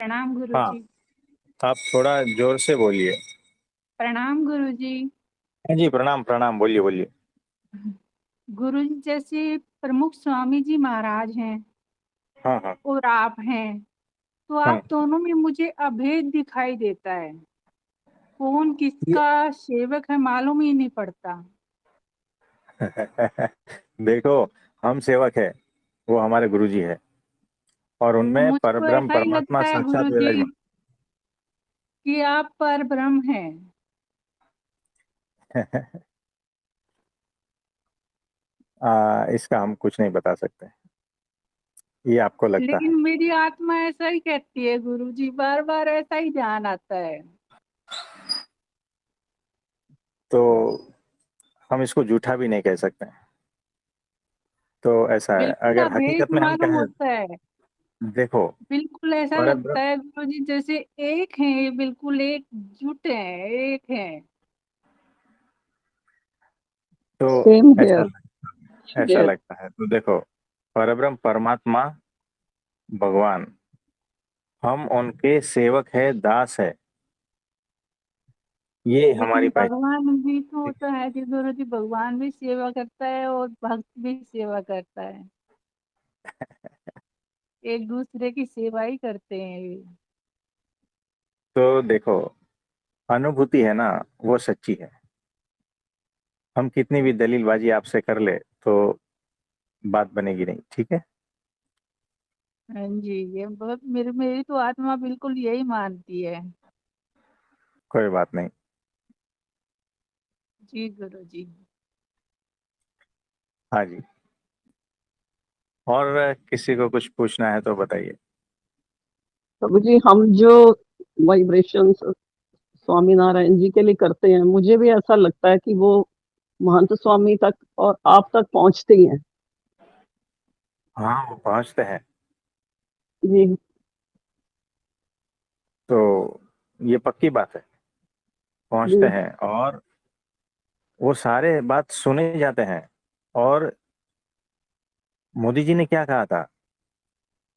प्रणाम हाँ, गुरुजी। आप थोड़ा जोर से बोलिए। प्रणाम गुरुजी। हाँ जी, प्रणाम प्रणाम, बोलिए बोलिए। गुरुजी जैसे प्रमुख स्वामी जी महाराज हैं हाँ हाँ। और आप हैं, तो हाँ। आप दोनों में मुझे अभेद दिखाई देता है। कौन ये किसका सेवक है मालूम ही नहीं पड़ता। देखो, हम सेवक है, वो हमारे गुरुजी है, और उनमें मुझको परब्रह्म ऐसा ही परमात्मा लगता है साक्षात गुरुजी विराजमान। कि आप पर ब्रह्म हैं। इसका हम कुछ नहीं बता सकते, ये आपको लगता लेकिन है। मेरी आत्मा ऐसा ही कहती है गुरुजी, बार बार ऐसा ही ध्यान आता है। तो हम इसको झूठा भी नहीं कह सकते, तो ऐसा है बिल्कुल अगर अभेद हकीकत में हम मालूम कहें। होता है। देखो, बिल्कुल ऐसा परब्रह्म लगता है गुरुजी जैसे एक हैं, ये बिल्कुल एकजुट हैं, एक हैं। तो सेम ऐसा हेयर। ऐसा हेयर। लगता है, तो देखो, परब्रह्म परमात्मा भगवान, हम उनके सेवक है, दास है, ये हमारी लेकिन पहचान। भगवान भी तो है कि गुरु जी, भगवान भी सेवा करता है और भक्त भी सेवा करता है। एक दूसरे की सेवा ही करते हैं ये। तो देखो, अनुभूति है ना, वो सच्ची है। हम कितनी भी दलीलबाजी आपसे कर ले तो बात बनेगी नहीं, ठीक है। हाँ जी, ये बहुत मेरी मेरी तो आत्मा बिल्कुल यही मानती है। कोई बात नहीं। जी गुरु जी। हाँ जी। और किसी को कुछ पूछना है तो बताइए। प्रभु जी, हम जो वाइब्रेशन स्वामी नारायण जी के लिए करते हैं, मुझे भी ऐसा लगता है कि वो महंत स्वामी तक और आप तक पहुंचते ही हैं। हाँ, वो पहुंचते हैं। जी। तो ये पक्की बात है, पहुंचते जी। हैं, और वो सारे बात सुने जाते हैं। और मोदी जी ने क्या कहा था,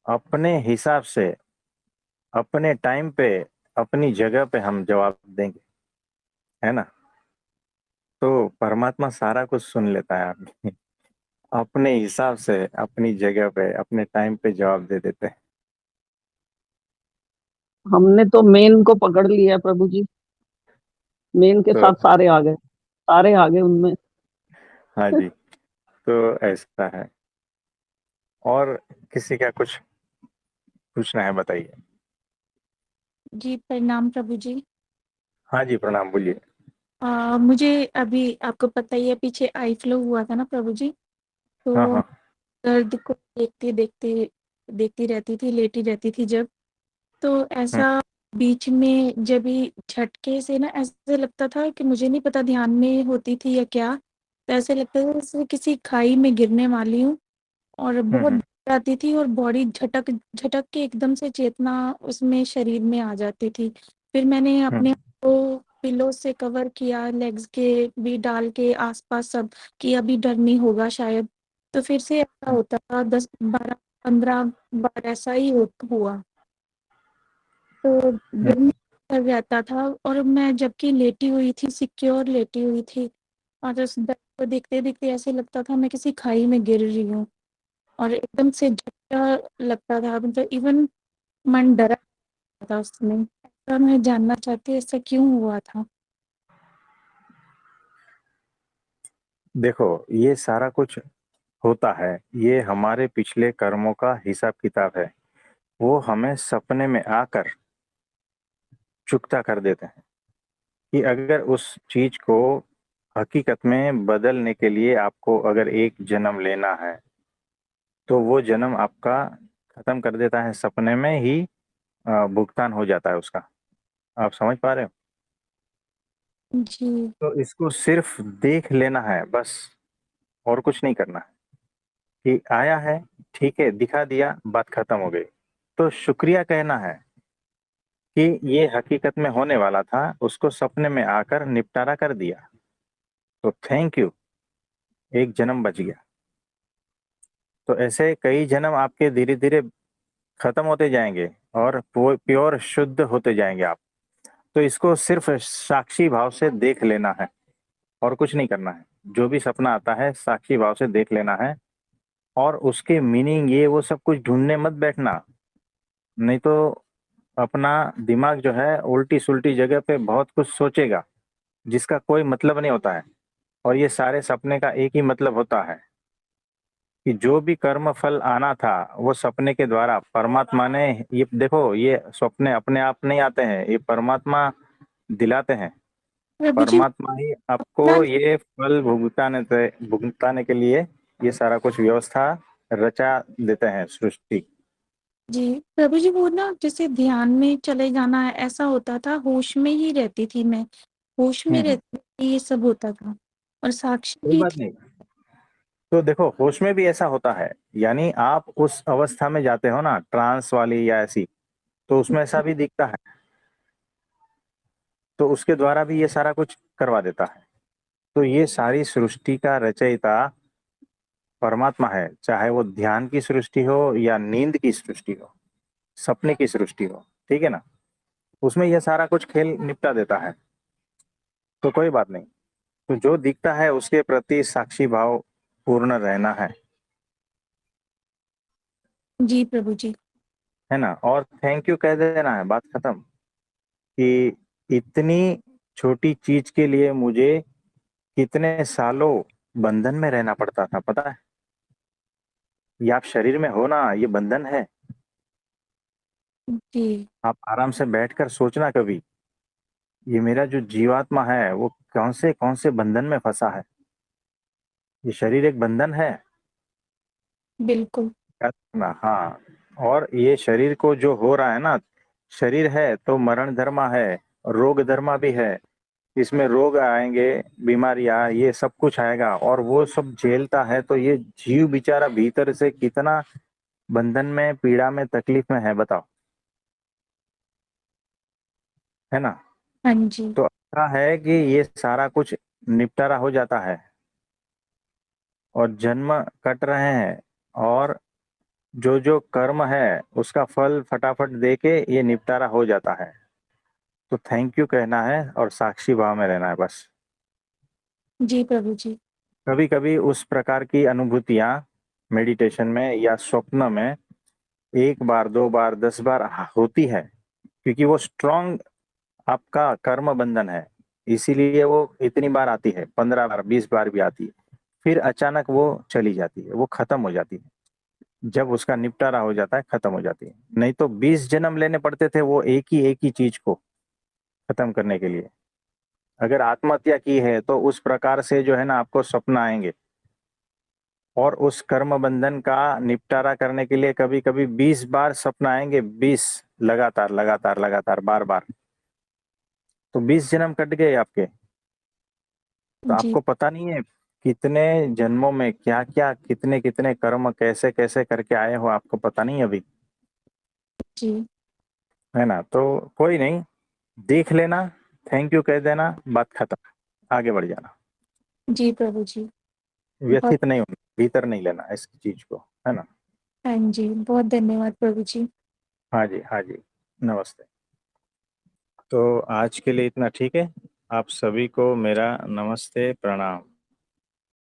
अपने हिसाब से, अपने टाइम पे, अपनी जगह पे हम जवाब देंगे, है ना। तो परमात्मा सारा कुछ सुन लेता है आपकी, अपने हिसाब से, अपनी जगह पे, अपने टाइम पे जवाब दे देते हैं। हमने तो मेन को पकड़ लिया प्रभु जी। मेन के तो साथ सारे आ गए उनमें। हाँ जी, तो ऐसा है। और किसी का कुछ पूछना है, बताइए। जी प्रणाम प्रभु जी। हाँ जी, प्रणाम, बोलिए। मुझे अभी आपको पता ही है, पीछे आई फ्लो हुआ था ना प्रभु जी। हाँ तो हाँ। दर्द को देखते देखते देखती रहती थी, लेटी रहती थी जब। तो हम्म ऐसा बीच में जब भी झटके से ना ऐसे लगता था कि मुझे नहीं पता ध्यान में होती थी या क्या, तो ऐसे लगता था जैसे किसी खाई में गिरने वाली हूँ। और बहुत हम्म डर आती थी और बॉडी झटक झटक के एकदम से चेतना उसमें शरीर में आ जाती थी। फिर मैंने हम्म अपने आप को पिलो से कवर किया, लेग्स के भी डाल के आसपास सब, कि अभी डर नहीं होगा शायद। तो फिर से ऐसा होता था 10 12 15 बार ऐसा ही हुआ। तो हम्म। गिरने का डर रहता था, और मैं जबकि लेटी हुई थी, सिक्योर लेटी हुई थी, और उस दर्द को देखते देखते ऐसे लगता था मैं किसी खाई में गिर रही हूँ। और एकदम से झटका लगता था, मतलब इवन मन डरा था उसमें। ऐसा मैं जानना चाहती हूँ, ऐसा क्यों हुआ था। देखो, ये सारा कुछ होता है, ये हमारे पिछले कर्मों का हिसाब किताब है। वो हमें सपने में आकर चुकता कर देते हैं कि अगर उस चीज को हकीकत में बदलने के लिए आपको अगर एक जन्म लेना है, तो वो जन्म आपका खत्म कर देता है, सपने में ही भुगतान हो जाता है उसका। आप समझ पा रहे हो। जी। तो इसको सिर्फ देख लेना है बस, और कुछ नहीं करना है। कि आया है, ठीक है, दिखा दिया, बात खत्म हो गई। तो शुक्रिया कहना है कि ये हकीकत में होने वाला था, उसको सपने में आकर निपटारा कर दिया, तो थैंक यू, एक जन्म बच गया। तो ऐसे कई जन्म आपके धीरे धीरे खत्म होते जाएंगे और प्योर शुद्ध होते जाएंगे आप। तो इसको सिर्फ साक्षी भाव से देख लेना है और कुछ नहीं करना है। जो भी सपना आता है साक्षी भाव से देख लेना है, और उसके मीनिंग ये वो सब कुछ ढूंढने मत बैठना, नहीं तो अपना दिमाग जो है उल्टी सुल्टी जगह पे बहुत कुछ सोचेगा जिसका कोई मतलब नहीं होता है। और ये सारे सपने का एक ही मतलब होता है कि जो भी कर्म फल आना था वो सपने के द्वारा परमात्मा ने, ये देखो ये सपने अपने आप नहीं आते हैं, ये परमात्मा दिलाते हैं। प्रभु जी परमात्मा ही आपको ना, ये फल भुगताने के लिए ये सारा कुछ व्यवस्था रचा देते हैं सृष्टि। जी प्रभु जी, वो ना जैसे ध्यान में चले जाना है ऐसा होता था, होश में ही रहती थी मैं, होश में रहती थी, ये सब होता था और साक्षी कोई भी बात थी। नहीं। तो देखो होश में भी ऐसा होता है, यानी आप उस अवस्था में जाते हो ना ट्रांस वाली या ऐसी, तो उसमें ऐसा भी दिखता है, तो उसके द्वारा भी ये सारा कुछ करवा देता है। तो ये सारी सृष्टि का रचयिता परमात्मा है, चाहे वो ध्यान की सृष्टि हो या नींद की सृष्टि हो, सपने की सृष्टि हो, ठीक है ना, उसमें ये सारा कुछ खेल निपटा देता है। तो कोई बात नहीं। तो जो दिखता है उसके प्रति साक्षी भाव पूर्ण रहना जी प्रभु जी। है ना, और थैंक यू कह देना है, बात खत्म। कि इतनी छोटी चीज के लिए मुझे कितने सालों बंधन में रहना पड़ता था, पता है? ये आप शरीर में हो ना, ये बंधन है। जी आप आराम से बैठकर सोचना कभी, ये मेरा जो जीवात्मा है वो कौन से बंधन में फंसा है। ये शरीर एक बंधन है, बिल्कुल। याद रखना। हाँ, और ये शरीर को जो हो रहा है ना, शरीर है तो मरण धर्मा है, रोग धर्मा भी है। इसमें रोग आएंगे, बीमारियां, ये सब कुछ आएगा और वो सब झेलता है। तो ये जीव बेचारा भीतर से कितना बंधन में, पीड़ा में, तकलीफ में है, बताओ, है ना। हाँ जी। तो अच्छा है कि ये सारा कुछ निपटारा हो जाता है और जन्म कट रहे हैं, और जो जो कर्म है उसका फल फटाफट दे के ये निपटारा हो जाता है। तो थैंक यू कहना है और साक्षी भाव में रहना है बस। जी प्रभु जी। कभी कभी उस प्रकार की अनुभूतियां मेडिटेशन में या स्वप्न में एक बार, दो बार, 10 बार होती है, क्योंकि वो स्ट्रांग आपका कर्म बंधन है, इसीलिए वो इतनी बार आती है, 15 बार, 20 बार भी आती है। फिर अचानक वो चली जाती है, वो खत्म हो जाती है। जब उसका निपटारा हो जाता है खत्म हो जाती है। नहीं तो 20 जन्म लेने पड़ते थे वो एक ही चीज को खत्म करने के लिए। अगर आत्महत्या की है तो उस प्रकार से जो है ना आपको स्वप्न आएंगे, और उस कर्म बंधन का निपटारा करने के लिए कभी कभी 20 बार स्वप्न आएंगे, 20 लगातार लगातार लगातार बार बार। तो 20 जन्म कट गए आपके। तो जी आपको पता नहीं है कितने जन्मों में क्या क्या, कितने कितने कर्म कैसे कैसे करके आए हो, आपको पता नहीं अभी, जी। है ना। तो कोई नहीं, देख लेना, थैंक यू कह देना, बात खत्म, आगे बढ़ जाना। जी प्रभु जी। बहुत। व्यथित नहीं होना, भीतर नहीं लेना इस चीज को, है ना। हाँ जी, बहुत धन्यवाद प्रभु जी। हाँ जी, हाँ जी, नमस्ते। तो आज के लिए इतना ठीक है। आप सभी को मेरा नमस्ते, प्रणाम।